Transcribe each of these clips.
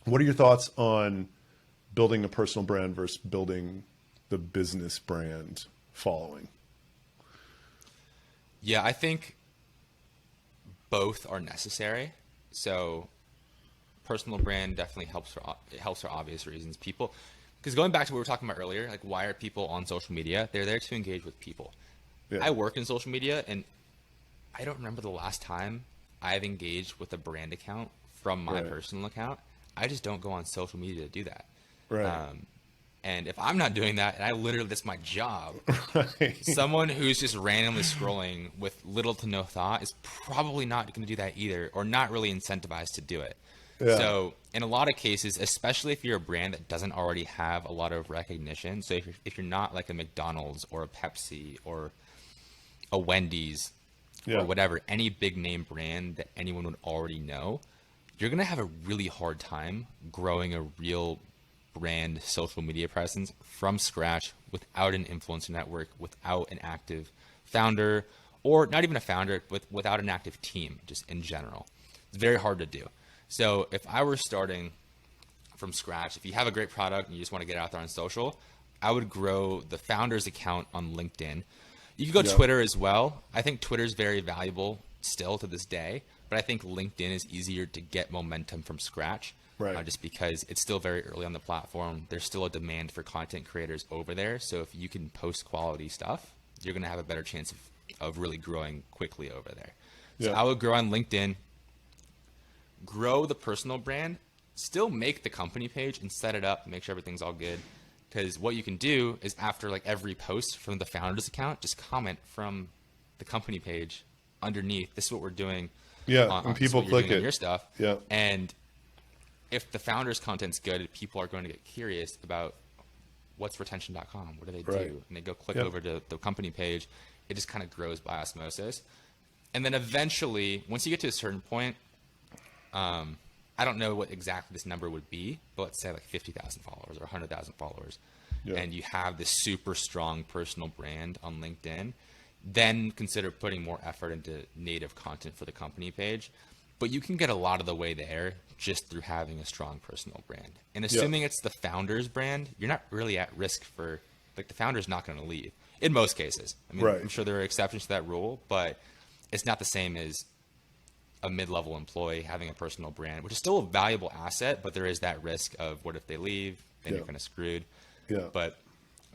What are your thoughts on building a personal brand versus building the business brand following? Yeah, I think both are necessary. So personal brand definitely it helps for obvious reasons. People, because going back to what we were talking about earlier, like why are people on social media? They're there to engage with people. Yeah. I work in social media, and I don't remember the last time I've engaged with a brand account from my Right. personal account. I just don't go on social media to do that. Right. Um, and if I'm not doing that, and I literally, that's my job, Right. someone who's just randomly scrolling with little to no thought is probably not going to do that either, or not really incentivized to do it. Yeah. So in a lot of cases, especially if you're a brand that doesn't already have a lot of recognition, so if you're not like a McDonald's or a Pepsi or a Wendy's or Yeah. whatever, any big name brand that anyone would already know, you're going to have a really hard time growing a real brand social media presence from scratch without an influencer network, without an active founder, or not even a founder, without an active team, just in general. It's very hard to do. So if I were starting from scratch, if you have a great product and you just want to get it out there on social, I would grow the founder's account on LinkedIn. You can go Yeah. Twitter as well. I think Twitter is very valuable still to this day, but I think LinkedIn is easier to get momentum from scratch, Right. just because it's still very early on the platform. There's still a demand for content creators over there. So if you can post quality stuff, you're going to have a better chance of really growing quickly over there. So Yeah. I would grow on LinkedIn, grow the personal brand, still make the company page and set it up, make sure everything's all good. Because what you can do is after like every post from the founder's account, just comment from the company page underneath. This is what we're doing. Yeah. And This is people what you're click doing on it. your stuff. Yeah. And if the founder's content's good, people are going to get curious about what's retention.com. What do they Right. do? And they go click Yeah. over to the company page. It just kind of grows by osmosis. And then eventually, once you get to a certain point, I don't know what exactly this number would be, but let's say like 50,000 followers or 100,000 followers, Yeah. and you have this super strong personal brand on LinkedIn, then consider putting more effort into native content for the company page. But you can get a lot of the way there just through having a strong personal brand. And Yeah. assuming it's the founder's brand, you're not really at risk for, like, the founder's not going to leave in most cases. I mean, Right. I'm sure there are exceptions to that rule, but it's not the same as a mid-level employee having a personal brand, which is still a valuable asset, but there is that risk of what if they leave, then Yeah. you're kind of screwed. Yeah. But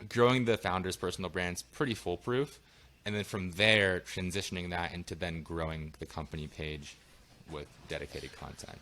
growing the founder's personal brand's pretty foolproof. And then from there, transitioning that into then growing the company page with dedicated content.